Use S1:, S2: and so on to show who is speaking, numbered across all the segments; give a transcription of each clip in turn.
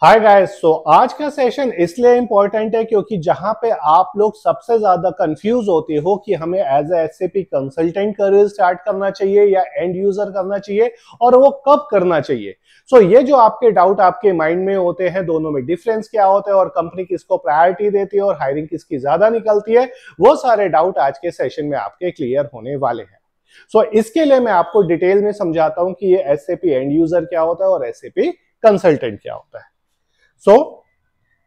S1: Hi guys. आज का session इसलिए इंपॉर्टेंट है क्योंकि जहां पे आप लोग सबसे ज्यादा कंफ्यूज होते हो कि हमें as a SAP consultant career start करना चाहिए या एंड यूजर करना चाहिए और वो कब करना चाहिए। ये जो आपके डाउट आपके माइंड में होते हैं, दोनों में डिफरेंस क्या होता है और कंपनी किसको प्रायोरिटी देती है और हायरिंग किसकी ज्यादा निकलती है, वो सारे डाउट आज के सेशन में आपके क्लियर होने वाले हैं। इसके लिए मैं आपको डिटेल में समझाता हूं कि ये एसएपी एंड यूजर क्या होता है और एसएपी कंसल्टेंट क्या होता है।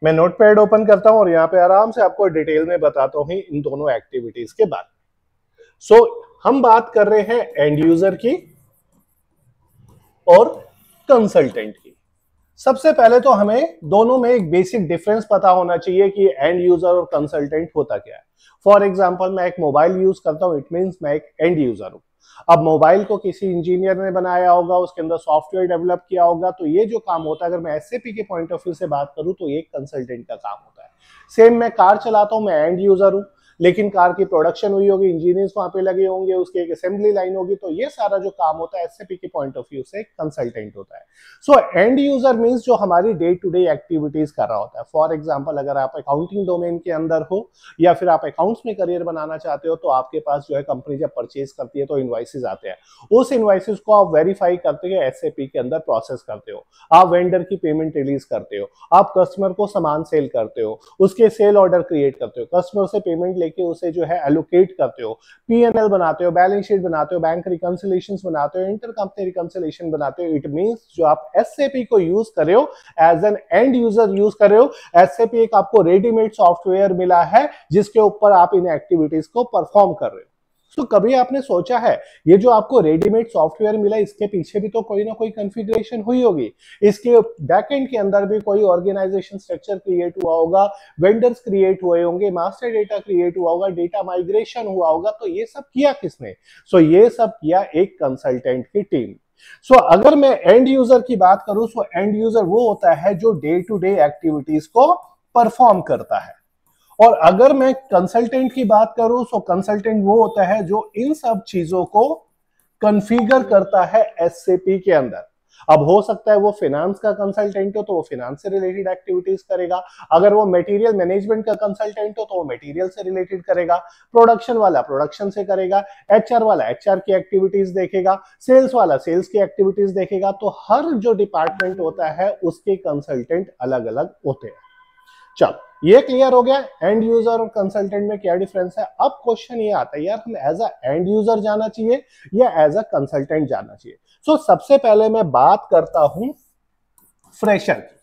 S1: मैं नोटपैड ओपन करता हूं और यहां पे आराम से आपको डिटेल में बताता हूं इन दोनों एक्टिविटीज के बारे में। हम बात कर रहे हैं एंड यूजर की और कंसल्टेंट की। सबसे पहले तो हमें दोनों में एक बेसिक डिफरेंस पता होना चाहिए कि एंड यूजर और कंसल्टेंट होता क्या है। फॉर एग्जांपल, मैं एक मोबाइल यूज करता हूं, इट मींस मैं एक एंड यूजर हूं। अब मोबाइल को किसी इंजीनियर ने बनाया होगा, उसके अंदर सॉफ्टवेयर डेवलप किया होगा, तो ये जो काम होता है, अगर मैं एसएपी के पॉइंट ऑफ व्यू से बात करूं तो ये कंसल्टेंट का काम होता है। सेम मैं कार चलाता हूं, मैं एंड यूजर हूं, लेकिन कार की प्रोडक्शन हुई होगी, इंजीनियर्स वहां पे लगे होंगे, उसकी एक असेंबली लाइन होगी, तो ये सारा जो काम होता है एसएपी के पॉइंट ऑफ व्यू से कंसल्टेंट होता है। एंड यूजर मींस जो हमारी डे टू डे एक्टिविटीज कर रहा होता है। फॉर एग्जांपल, अगर आप अकाउंटिंग डोमेन के अंदर हो या फिर आप अकाउंट्स में करियर बनाना चाहते हो, तो आपके पास जो है कंपनी जब परचेज करती है तो इनवॉइसेस आते हैं। उस इनवॉइसेस को आप वेरीफाई करते हैं, एसएपी के अंदर प्रोसेस करते हो, आप वेंडर की पेमेंट रिलीज करते हो, आप कस्टमर को सामान सेल करते हो, उसके सेल ऑर्डर क्रिएट करते हो, कस्टमर से पेमेंट लेके उसे जो है एलोकेट करते हो, पीएनएल बनाते हो, बैलेंस शीट बनाते हो, बैंक रिकंसिलिएशंस बनाते हो, इंटर कंपनी रिकंसिलिएशन बनाते हो। इट मींस जो आप एसएपी को यूज कर रहे हो, as an end user use कर रहे हो। एसएपी एक आपको रेडीमेड सॉफ्टवेयर मिला है जिसके ऊपर आप इन एक्टिविटीज को परफॉर्म कर रहे हो। कभी आपने सोचा है, ये जो आपको रेडीमेड सॉफ्टवेयर मिला, इसके पीछे भी तो कोई ना कोई कॉन्फ़िगरेशन हुई होगी, इसके बैकएंड के अंदर भी कोई ऑर्गेनाइजेशन स्ट्रक्चर क्रिएट हुआ होगा, वेंडर्स क्रिएट हुए होंगे, मास्टर डेटा क्रिएट हुआ होगा, डेटा माइग्रेशन हुआ होगा। तो ये सब किया किसने? ये सब किया एक कंसल्टेंट की टीम। अगर मैं एंड यूजर की बात करूं, एंड यूजर वो होता है जो डे टू डे एक्टिविटीज को परफॉर्म करता है। और अगर मैं कंसल्टेंट की बात करूं, कंसल्टेंट वो होता है जो इन सब चीजों को कॉन्फ़िगर करता है एसएपी के अंदर। अब हो सकता है वो फाइनेंस का कंसल्टेंट हो तो वो फाइनेंस से रिलेटेड एक्टिविटीज करेगा, अगर वो मटेरियल मैनेजमेंट का कंसल्टेंट हो तो वो मटेरियल से रिलेटेड करेगा, प्रोडक्शन वाला प्रोडक्शन से करेगा, एचआर वाला एचआर की एक्टिविटीज देखेगा, सेल्स वाला सेल्स की एक्टिविटीज देखेगा। तो हर जो डिपार्टमेंट होता है उसके कंसल्टेंट अलग अलग होते हैं। चलो, ये क्लियर हो गया एंड यूजर और कंसल्टेंट में क्या डिफरेंस है। अब क्वेश्चन ये आता है, यार हम एज अ एंड यूजर जाना चाहिए या एज अ कंसल्टेंट जाना चाहिए। सबसे पहले मैं बात करता हूं फ्रेशर की।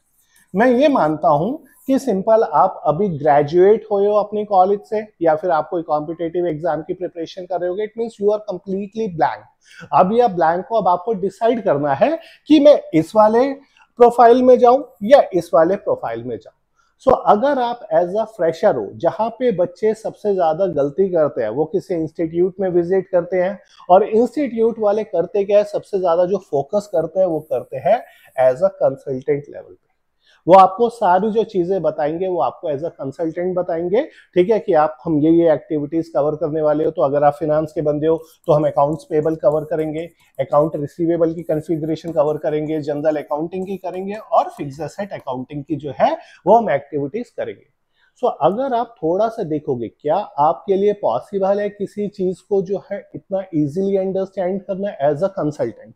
S1: मैं ये मानता हूं कि सिंपल आप अभी ग्रेजुएट हुए हो अपने कॉलेज से या फिर आप कोई कॉम्पिटेटिव एग्जाम की प्रिपरेशन कर रहे हो, it means you are completely blank. अब यह ब्लैंक को अब आपको डिसाइड करना है कि मैं इस वाले प्रोफाइल में जाऊं या इस वाले प्रोफाइल में जाऊं। अगर आप एज अ फ्रेशर हो, जहां पे बच्चे सबसे ज्यादा गलती करते हैं वो किसी इंस्टीट्यूट में विजिट करते हैं, और इंस्टीट्यूट वाले करते क्या है, सबसे ज्यादा जो फोकस करते हैं वो करते हैं एज अ कंसल्टेंट लेवल पे। वो आपको सारी जो चीजें बताएंगे वो आपको एज अ कंसल्टेंट बताएंगे। ठीक है कि आप हम ये एक्टिविटीज कवर करने वाले हो। तो अगर आप फाइनेंस के बंदे हो तो हम अकाउंट्स पेबल कवर करेंगे, अकाउंट रिसीवेबल की कॉन्फ़िगरेशन कवर करेंगे, जनरल अकाउंटिंग की करेंगे और फिक्स्ड एसेट अकाउंटिंग की जो है वो हम एक्टिविटीज करेंगे। अगर आप थोड़ा सा देखोगे, क्या आपके लिए पॉसिबल है किसी चीज को जो है इतना इजीली अंडरस्टैंड करना एज अ कंसल्टेंट?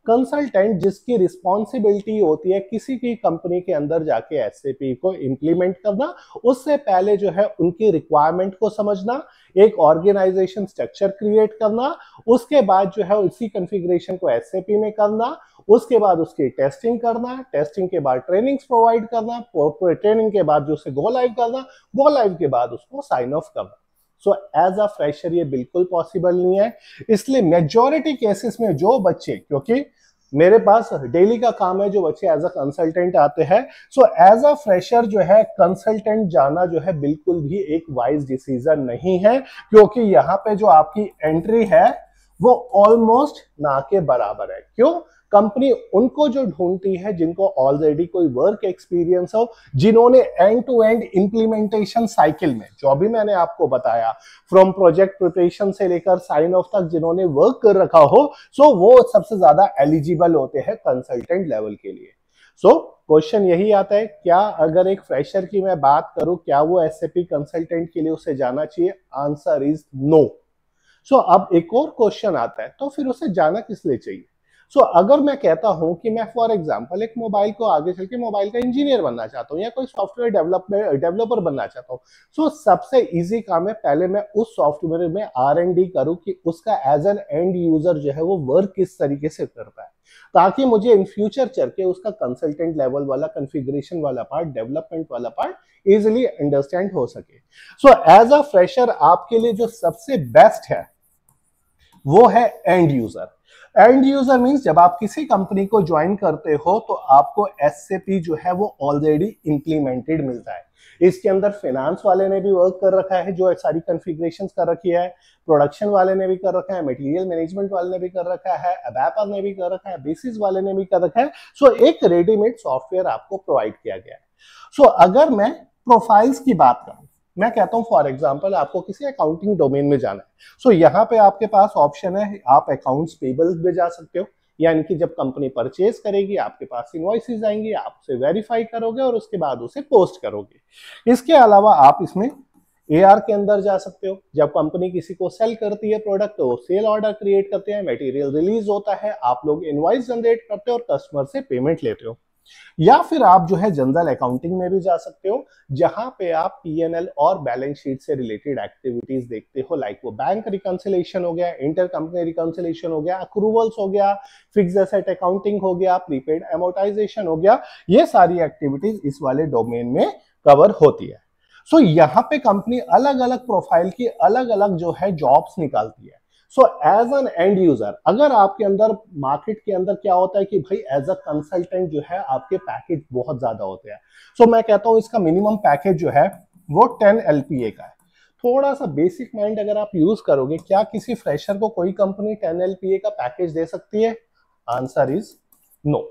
S1: कंसल्टेंट जिसकी रिस्पॉन्सिबिलिटी होती है किसी की कंपनी के अंदर जाके एसएपी को इंप्लीमेंट करना, उससे पहले जो है उनकी रिक्वायरमेंट को समझना, एक ऑर्गेनाइजेशन स्ट्रक्चर क्रिएट करना, उसके बाद जो है उसी कॉन्फ़िगरेशन को एसएपी में करना, उसके बाद उसकी टेस्टिंग करना, टेस्टिंग के बाद ट्रेनिंग्स प्रोवाइड करना, ट्रेनिंग के बाद जो उसे गो लाइव करना, गो लाइव के बाद उसको साइन ऑफ करना। एज अ फ्रेशर ये बिल्कुल पॉसिबल नहीं है। इसलिए मेजॉरिटी केसेस में जो बच्चे, क्योंकि मेरे पास डेली का काम है, जो बच्चे एज अ कंसल्टेंट आते हैं, एज अ फ्रेशर जो है कंसल्टेंट जाना जो है बिल्कुल भी एक वाइज डिसीजन नहीं है, क्योंकि यहाँ पे जो आपकी एंट्री है वो ऑलमोस्ट ना के बराबर है। क्यों? कंपनी उनको जो ढूंढती है जिनको ऑलरेडी कोई वर्क एक्सपीरियंस हो, जिन्होंने end to end implementation cycle में, जो अभी मैंने आपको बताया, फ्रॉम प्रोजेक्ट प्रिपरेशन से लेकर साइन ऑफ तक जिन्होंने वर्क कर रखा हो, वो सबसे ज्यादा एलिजिबल होते हैं कंसल्टेंट लेवल के लिए। सो क्वेश्चन यही आता है, क्या अगर एक फ्रेशर की मैं बात करूं, क्या वो एसएपी कंसल्टेंट के लिए उसे जाना चाहिए? Answer is no. सो अब एक और क्वेश्चन आता है, तो फिर उसे जाना किस लिए चाहिए? सो अगर मैं कहता हूं कि मैं फॉर एग्जांपल एक मोबाइल को आगे चल के मोबाइल का इंजीनियर बनना चाहता हूं या कोई सॉफ्टवेयर डेवलपर बनना चाहता हूं, सो सबसे इजी काम है पहले मैं उस सॉफ्टवेयर में R&D करूं कि उसका एज एन एंड यूजर जो है वो वर्क किस तरीके से करता है, ताकि मुझे इन फ्यूचर चल के उसका कंसल्टेंट लेवल वाला, कॉन्फ़िगरेशन वाला पार्ट, डेवलपमेंट वाला पार्ट इजिली अंडरस्टैंड हो सके। सो एज अ फ्रेशर आपके लिए जो सबसे बेस्ट है वो है and user. And user means जब आप किसी कंपनी को ज्वाइन करते हो तो आपको एसएपी जो है वो ऑलरेडी इंप्लीमेंटेड मिलता है। इसके अंदर फाइनेंस वाले ने भी वर्क कर रखा है, जो सारी कॉन्फ़िगरेशंस कर रखी है, प्रोडक्शन वाले ने भी कर रखा है, मटेरियल मैनेजमेंट वाले ने भी कर रखा है, अबैपर ने भी कर रखा है, बेसिस वाले ने भी कर रखा है। सो एक रेडीमेड सॉफ्टवेयर आपको प्रोवाइड किया गया है। सो अगर मैं प्रोफाइल्स की बात करूं, मैं कहता हूं फॉर एग्जांपल आपको किसी अकाउंटिंग डोमेन में जाना है, सो यहाँ पे आपके पास ऑप्शन है, आप अकाउंट्स पेबल में जा सकते हो, यानी कि जब कंपनी परचेज करेगी आपके पास इनवॉइसेस आएंगी, आप उसे वेरीफाई करोगे और उसके बाद उसे पोस्ट करोगे। इसके अलावा आप इसमें AR के अंदर जा सकते हो, जब कंपनी किसी को सेल करती है प्रोडक्ट तो सेल ऑर्डर क्रिएट करते हैं, मटेरियल रिलीज होता है, आप लोग इनवॉइस जनरेट करते हो और कस्टमर से पेमेंट लेते हो। या फिर आप जो है जनरल अकाउंटिंग में भी जा सकते हो, जहां पे आप P&L और बैलेंस शीट से रिलेटेड एक्टिविटीज देखते हो, लाइक वो बैंक रिकंसिलेशन हो गया, इंटर कंपनी रिकंसिलेशन हो गया, अक्रूवल्स हो गया, फिक्स्ड एसेट अकाउंटिंग हो गया, प्रीपेड एमोर्टाइजेशन हो गया। ये सारी एक्टिविटीज इस वाले डोमेन में कवर होती है। सो यहाँ पे कंपनी अलग अलग प्रोफाइल की अलग अलग जो है जॉब्स निकालती है। So as an end user, अगर आपके अंदर मार्केट के अंदर क्या होता है कि भाई एज अ कंसल्टेंट जो है आपके पैकेज बहुत ज्यादा होते हैं। सो मैं कहता हूं इसका मिनिमम पैकेज जो है वो 10 LPA का है। थोड़ा सा बेसिक माइंड अगर आप यूज करोगे, क्या किसी फ्रेशर को कोई कंपनी 10 LPA का पैकेज दे सकती है? Answer is no.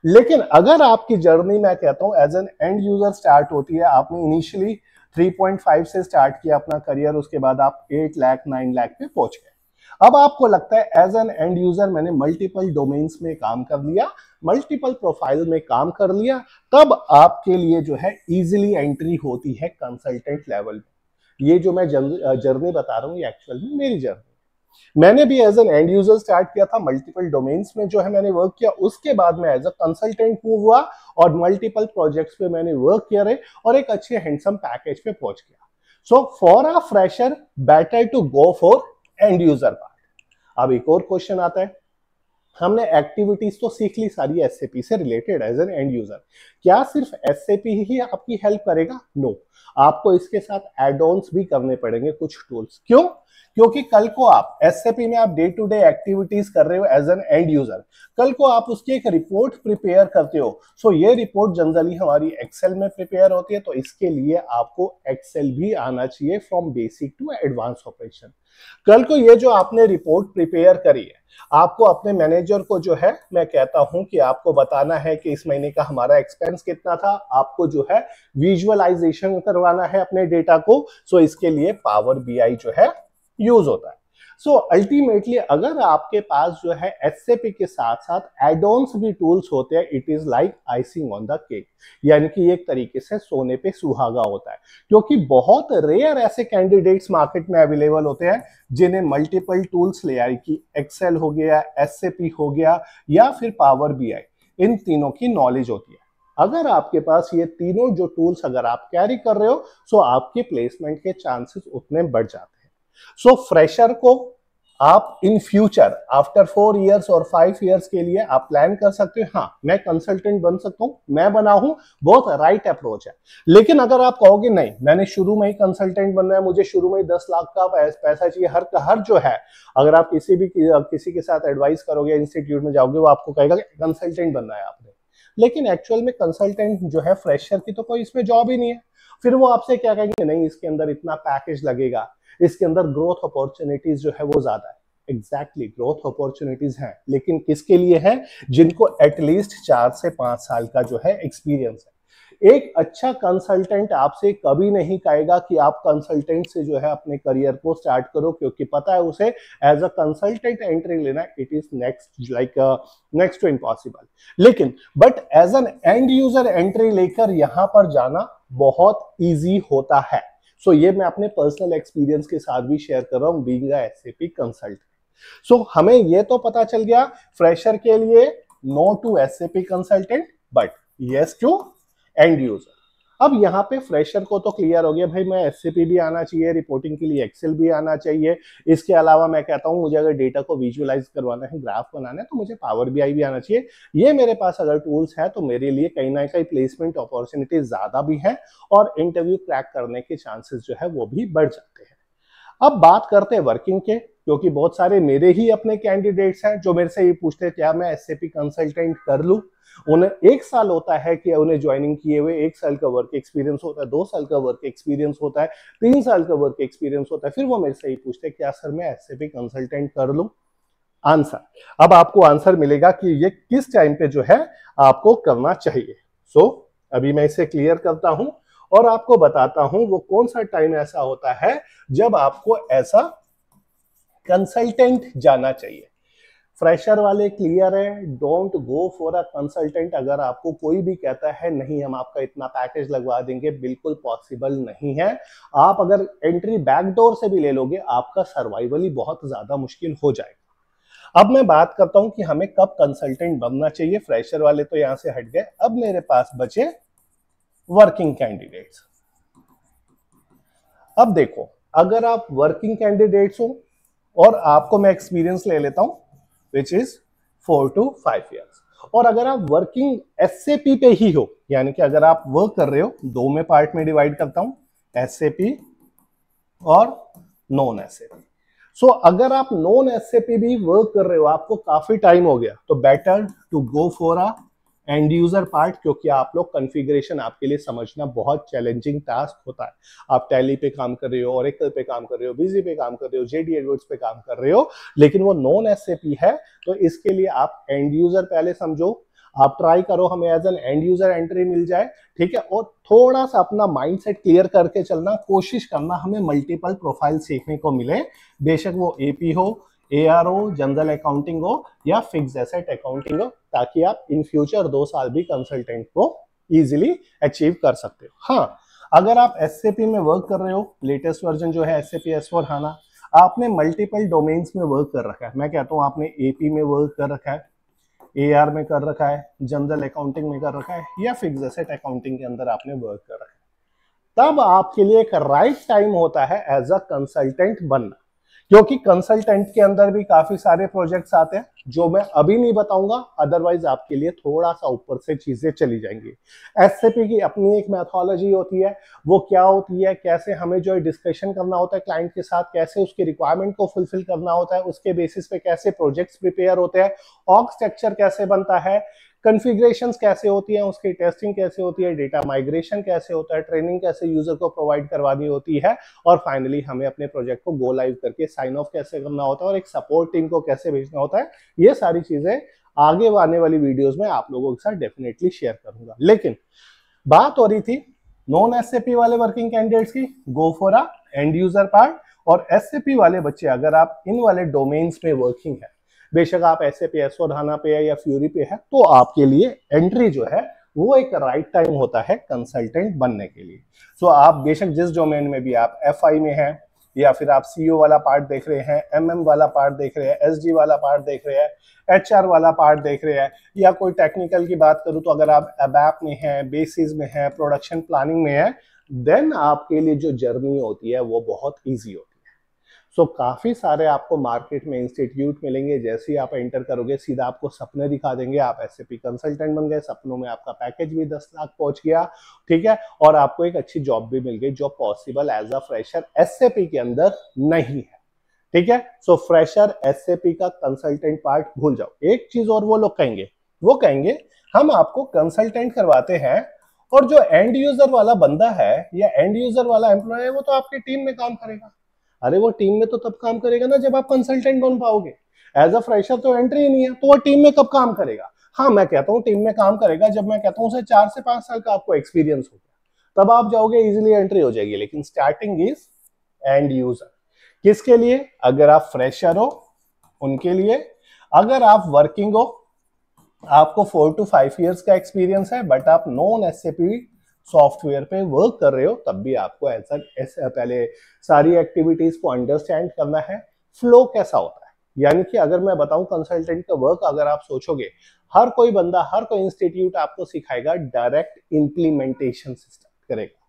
S1: लेकिन अगर आपकी जर्नी, मैं कहता हूं as an end user start होती है, आपने इनिशियली 3.5 से स्टार्ट किया अपना करियर, उसके बाद आप 8 लाख 9 लाख पे पहुंच गए। अब आपको लगता है एज एन एंड यूजर मैंने मल्टीपल डोमेन्स में काम कर लिया, मल्टीपल प्रोफाइल में काम कर लिया, तब आपके लिए जो है इजीली एंट्री होती है कंसल्टेंट लेवल में। ये जो मैं जर्नी बता रहा हूँ ये एक्चुअल में मेरी जर्नी, मैंने भी as an end user start किया था, मल्टीपल डोमेन्स में जो है मैंने वर्क किया, उसके बाद मैं एज अ कंसल्टेंट मूव हुआ और मल्टीपल प्रोजेक्ट्स पे मैंने वर्क किया रहे और एक अच्छे हैंडसम पैकेज पे पहुंच गया। So for a fresher better to go for end user part. अब एक और क्वेश्चन आता है, हमने एक्टिविटीज तो सीख ली सारी एसएपी से related as an end user, क्या सिर्फ एसएपी ही आपकी हेल्प करेगा? नो, आपको इसके साथ एड ऑन्स भी करने पड़ेंगे, कुछ टूल्स। क्यों? क्योंकि कल को आप एसएपी में आप डे टू डे एक्टिविटीज कर रहे हो एज एन एंड यूजर, कल को आप उसकी एक रिपोर्ट प्रिपेयर करते हो। सो ये रिपोर्ट जनरली हमारी एक्सेल में प्रिपेयर होती है, तो इसके लिए आपको एक्सेल भी आना चाहिए from basic to advance operation. कल को ये जो आपने रिपोर्ट प्रिपेयर करी है, आपको अपने मैनेजर को जो है, मैं कहता हूं कि आपको बताना है कि इस महीने का हमारा एक्सपेंस कितना था, आपको जो है विजुअलाइजेशन करवाना है अपने डेटा को। सो इसके लिए पावर BI जो है यूज होता है। सो अल्टीमेटली अगर आपके पास जो है एसएपी के साथ साथ एड-ऑन्स भी टूल्स होते हैं, it is like icing on the cake, यानी कि एक तरीके से सोने पे सुहागा होता है। क्योंकि बहुत रेयर ऐसे कैंडिडेट्स मार्केट में अवेलेबल होते हैं जिन्हें मल्टीपल टूल्स ले आई, कि एक्सेल हो गया, एसएपी हो गया या फिर पावर BI, इन तीनों की नॉलेज होती है। अगर आपके पास ये तीनों जो टूल्स अगर आप कैरी कर रहे हो, सो आपके प्लेसमेंट के चांसेस उतने बढ़ जाते हैं। सो फ्रेशर को आप इन फ्यूचर आफ्टर 4 इयर्स और 5 इयर्स के लिए आप प्लान कर सकते हो, हाँ मैं कंसल्टेंट बन सकता हूं, मैं बना हूं, बहुत राइट अप्रोच है। लेकिन अगर आप कहोगे नहीं मैंने शुरू में ही कंसल्टेंट बनना है, मुझे शुरू में ही 10 लाख का पैसा चाहिए, हर जो है, अगर आप किसी के साथ एडवाइस करोगे, इंस्टीट्यूट में जाओगे, वो आपको कहेगा कि कंसल्टेंट बनना है आपने, लेकिन एक्चुअल में कंसल्टेंट जो है फ्रेशर की तो कोई इसमें जॉब ही नहीं है। फिर वो आपसे क्या कहेंगे, नहीं इसके अंदर इतना पैकेज लगेगा, इसके अंदर ग्रोथ अपॉर्चुनिटीज जो है वो ज्यादा है। एग्जैक्टली ग्रोथ अपॉर्चुनिटीज हैं, लेकिन किसके लिए है? जिनको एटलीस्ट 4 से 5 साल का जो है एक्सपीरियंस है। एक अच्छा कंसल्टेंट आपसे कभी नहीं कहेगा कि आप कंसल्टेंट से जो है अपने करियर को स्टार्ट करो, क्योंकि पता है उसे एज अ कंसल्टेंट एंट्री लेना it is next to impossible. लेकिन but as an end user entry लेकर यहां पर जाना बहुत ईजी होता है। सो ये मैं अपने पर्सनल एक्सपीरियंस के साथ भी शेयर कर रहा हूं being a SAP consultant. So हमें ये तो पता चल गया फ्रेशर के लिए no to SAP consultant but yes to end user. अब यहाँ पे फ्रेशर को तो क्लियर हो गया भाई, मैं एससीपी भी आना चाहिए, रिपोर्टिंग के लिए एक्सेल भी आना चाहिए, इसके अलावा मैं कहता हूँ मुझे अगर डेटा को विजुअलाइज करवाना है, ग्राफ बनाना है, तो मुझे पावर बीआई भी आना चाहिए। ये मेरे पास अगर टूल्स है तो मेरे लिए कहीं ना कहीं प्लेसमेंट अपॉर्चुनिटी ज्यादा भी है और इंटरव्यू क्रैक करने के चांसेस जो है वो भी बढ़ जाते हैं। अब बात करते हैं वर्किंग के, क्योंकि बहुत सारे मेरे ही अपने कैंडिडेट्स हैं जो मेरे से ये पूछते हैं क्या मैं एसएपी कंसल्टेंट कर लूं। उन्हें 1 साल होता है कि उन्हें ज्वाइनिंग किए हुए, 1 साल का वर्क एक्सपीरियंस होता है, 2 साल का वर्क एक्सपीरियंस होता है, 3 साल का वर्क एक्सपीरियंस होता है, फिर वो मेरे से ही पूछते हैं क्या सर मैं एसएपी कंसल्टेंट कर लूं। आंसर, अब आपको आंसर मिलेगा कि ये किस टाइम पे जो है आपको करना चाहिए। सो अभी मैं इसे क्लियर करता हूं और आपको बताता हूं वो कौन सा टाइम ऐसा होता है जब आपको ऐसा कंसल्टेंट जाना चाहिए। फ्रेशर वाले क्लियर है, don't go for a consultant. अगर आपको कोई भी कहता है नहीं हम आपका इतना पैकेज लगवा देंगे, बिल्कुल पॉसिबल नहीं है। आप अगर एंट्री बैकडोर से भी ले लोगे आपका सर्वाइवल ही बहुत ज्यादा मुश्किल हो जाएगा। अब मैं बात करता हूं कि हमें कब कंसल्टेंट बनना चाहिए। फ्रेशर वाले तो यहां से हट गए, अब मेरे पास बचे वर्किंग कैंडिडेट्स। अब देखो, अगर आप वर्किंग कैंडिडेट्स हो और आपको मैं एक्सपीरियंस ले लेता हूं विच इज 4 to 5 years, और अगर आप वर्किंग एसएपी पे ही हो, यानी कि अगर आप वर्क कर रहे हो, दो में पार्ट में डिवाइड करता हूं, एसएपी और नॉन एसएपी। सो अगर आप नॉन एसएपी भी वर्क कर रहे हो, आपको काफी टाइम हो गया, तो better to go for a end user part, क्योंकि आप लोग कॉन्फ़िगरेशन आपके लिए समझना बहुत चैलेंजिंग टास्क होता है। आप टैली पे काम कर रहे हो, ओरेकल पे काम कर रहे हो, बीजी पे काम कर रहे हो, जेडी एडवर्ड्स पे काम कर रहे हो, लेकिन वो नॉन एसएपी है, तो इसके लिए आप एंड यूजर पहले समझो। आप ट्राई करो हमें as an end user entry मिल जाए, ठीक है, और थोड़ा सा अपना माइंडसेट क्लियर करके चलना, कोशिश करना हमें मल्टीपल प्रोफाइल सीखने को मिले, बेशक वो एपी हो, एआरओ, जनरल अकाउंटिंग हो या फिक्स्ड एसेट अकाउंटिंग हो, ताकि आप इन फ्यूचर 2 साल भी कंसल्टेंट को इजीली अचीव कर सकते हो। हाँ, अगर आप एसएपी में वर्क कर रहे हो, लेटेस्ट वर्जन जो है एसएपी S/4HANA, आपने मल्टीपल डोमेन्स में वर्क कर रखा है, मैं कहता हूं आपने एपी में वर्क कर रखा है, एआर में कर रखा है, जनरल अकाउंटिंग में कर रखा है या फिक्स्ड एसेट अकाउंटिंग के अंदर आपने वर्क कर रखा है, तब आपके लिए एक राइट टाइम होता है एज अ कंसल्टेंट बनना। क्योंकि कंसल्टेंट के अंदर भी काफी सारे प्रोजेक्ट्स आते हैं जो मैं अभी नहीं बताऊंगा, अदरवाइज आपके लिए थोड़ा सा ऊपर से चीजें चली जाएंगी। एसएपी की अपनी एक मैथोलॉजी होती है, वो क्या होती है, कैसे हमें जो है डिस्कशन करना होता है क्लाइंट के साथ, कैसे उसकी रिक्वायरमेंट को फुलफिल करना होता है, उसके बेसिस पे कैसे प्रोजेक्ट्स प्रिपेयर होते हैं, ऑर्ग स्ट्रक्चर कैसे बनता है, कॉन्फ़िगरेशंस कैसे होती हैं, उसकी टेस्टिंग कैसे होती है, डेटा माइग्रेशन कैसे होता है, ट्रेनिंग कैसे यूजर को प्रोवाइड करवानी होती है, और फाइनली हमें अपने प्रोजेक्ट को गो लाइव करके साइन ऑफ कैसे करना होता है और एक सपोर्ट टीम को कैसे भेजना होता है। ये सारी चीजें आगे आने वाली वीडियोस में आप लोगों के साथ डेफिनेटली शेयर करूंगा। लेकिन बात हो रही थी नॉन एसएपी वाले वर्किंग कैंडिडेट्स की, गो for a end user part, और एसएपी वाले बच्चे अगर आप इन वाले डोमेन्स में वर्किंग है, बेशक आप एसएपी S/4HANA पे है या फ्यूरी पे है, तो आपके लिए एंट्री जो है वो एक राइट टाइम होता है कंसल्टेंट बनने के लिए। सो आप बेशक जिस डोमेन में भी, आप एफआई में है या फिर आप सीओ वाला पार्ट देख रहे हैं, एमएम वाला पार्ट देख रहे हैं, एसडी वाला पार्ट देख रहे हैं, एचआर वाला पार्ट देख रहे हैं, या कोई टेक्निकल की बात करूं तो अगर आप एबैप में है, बेसिस में है, प्रोडक्शन प्लानिंग में है, देन आपके लिए जो जर्नी होती है वो बहुत ईजी होती है। सो काफी सारे आपको मार्केट में इंस्टीट्यूट मिलेंगे, जैसे ही आप एंटर करोगे सीधा आपको सपने दिखा देंगे, आप एसएपी कंसल्टेंट बन गए, सपनों में आपका पैकेज भी 10 लाख पहुंच गया, ठीक है, और आपको एक अच्छी जॉब भी मिल गई जो possible as a fresher SAP के अंदर नहीं है, ठीक है। सो फ्रेशर एसएपी का कंसल्टेंट पार्ट भूल जाओ। एक चीज और वो लोग कहेंगे, वो कहेंगे हम आपको कंसल्टेंट करवाते हैं और जो एंड यूजर वाला बंदा है या एंड यूजर वाला एम्प्लॉय है वो तो आपकी टीम में काम करेगा। अरे वो टीम में तो तब काम करेगा ना जब आप कंसल्टेंट बन पाओगे, एज अ फ्रेशर तो एंट्री ही नहीं है, तो वो टीम में कब काम करेगा। हाँ, मैं कहता हूँ टीम में काम करेगा जब मैं कहता हूँ उसे 4 से 5 साल का आपको एक्सपीरियंस हो गया, तब आप जाओगे, इजीली एंट्री हो जाएगी। लेकिन स्टार्टिंग इज एंड यूजर। किसके लिए? अगर आप फ्रेशर हो उनके लिए, अगर आप वर्किंग हो, आपको 4 to 5 इयर्स का एक्सपीरियंस है बट आप नॉन एसएपी सॉफ्टवेयर पे वर्क कर रहे हो, तब भी आपको ऐसा पहले सारी एक्टिविटीज को अंडरस्टैंड करना है, फ्लो कैसा होता है। यानी कि अगर मैं बताऊं कंसल्टेंट का वर्क, अगर आप सोचोगे हर कोई बंदा, हर कोई इंस्टीट्यूट आपको सिखाएगा डायरेक्ट इंप्लीमेंटेशन से स्टार्ट करेगा।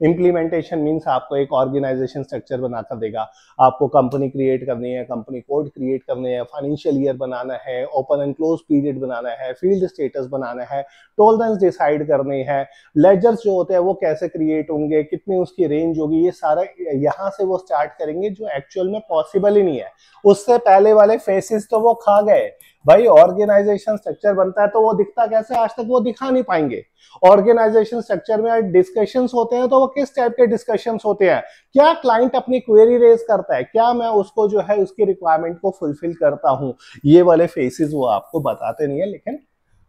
S1: इम्प्लीमेंटेशन मीन्स आपको एक ऑर्गेनाइजेशन स्ट्रक्चर बनाकर देगा, आपको कंपनी क्रिएट करनी है, कंपनी कोड क्रिएट करने हैं, फाइनेंशियल ईयर बनाना है, ओपन एंड क्लोज पीरियड बनाना है, फील्ड स्टेटस बनाना है, टोलरेंस डिसाइड करनी है, लेजर्स जो होते हैं वो कैसे क्रिएट होंगे, कितनी उसकी रेंज होगी, ये सारा यहाँ से वो स्टार्ट करेंगे, जो एक्चुअल में पॉसिबल ही नहीं है। उससे पहले वाले फेसेस तो वो खा गए भाई। ऑर्गेनाइजेशन स्ट्रक्चर बनता है तो वो दिखता कैसे, आज तक वो दिखा नहीं पाएंगे। ऑर्गेनाइजेशन स्ट्रक्चर में डिस्कशंस होते हैं तो वो किस टाइप के डिस्कशंस होते हैं, क्या क्लाइंट अपनी क्वेरी रेज करता है, क्या मैं उसको जो है उसकी रिक्वायरमेंट को फुलफिल करता हूं, ये वाले फेसेस वो आपको बताते नहीं है। लेकिन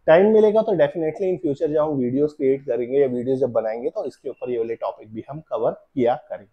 S1: टाइम मिलेगा तो डेफिनेटली इन फ्यूचर जब हम वीडियोस क्रिएट करेंगे या वीडियोस जब बनाएंगे तो इसके ऊपर ये वाले टॉपिक भी हम कवर किया करेंगे।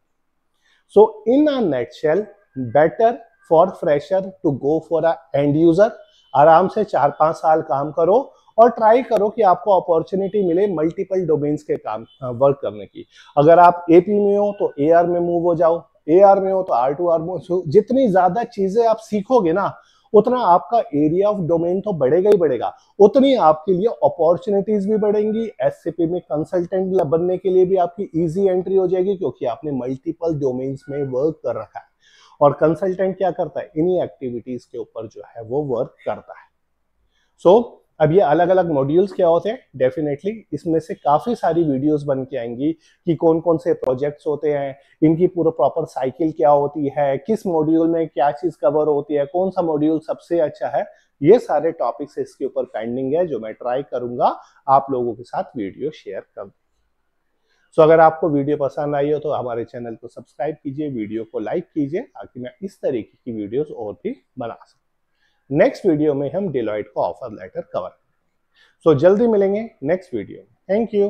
S1: So in a nutshell, better for fresher to go for a end user. आराम से 4-5 साल काम करो और ट्राई करो कि आपको अपॉर्चुनिटी मिले मल्टीपल डोमेन्स के काम वर्क करने की। अगर आप एपी में हो तो एआर में मूव हो जाओ, एआर में हो तो आर टू आर में। जितनी ज्यादा चीजें आप सीखोगे ना, उतना आपका एरिया ऑफ डोमेन तो बढ़ेगा ही बढ़ेगा, उतनी आपके लिए अपॉर्चुनिटीज भी बढ़ेंगी। एससीपी में कंसल्टेंट बनने के लिए भी आपकी इजी एंट्री हो जाएगी, क्योंकि आपने मल्टीपल डोमेन्स में वर्क कर रखा है। और कंसल्टेंट क्या करता है, इन्हीं एक्टिविटीज के ऊपर जो है वो वर्क करता है। सो अब ये अलग अलग मॉड्यूल्स क्या होते हैं, डेफिनेटली इसमें से काफी सारी वीडियोस बन के आएंगी कि कौन कौन से प्रोजेक्ट्स होते हैं, इनकी पूरा प्रॉपर साइकिल क्या होती है, किस मॉड्यूल में क्या चीज कवर होती है, कौन सा मॉड्यूल सबसे अच्छा है। ये सारे टॉपिक्स इसके ऊपर पेंडिंग है, जो मैं ट्राई करूंगा आप लोगों के साथ वीडियो शेयर कर। सो अगर आपको वीडियो पसंद आई हो तो हमारे चैनल को सब्सक्राइब कीजिए, वीडियो को लाइक कीजिए, ताकि मैं इस तरीके की वीडियोस और भी बना सकूं। नेक्स्ट वीडियो में हम डिलॉयट का ऑफर लेटर कवर करेंगे। सो जल्दी मिलेंगे नेक्स्ट वीडियो में। Thank you.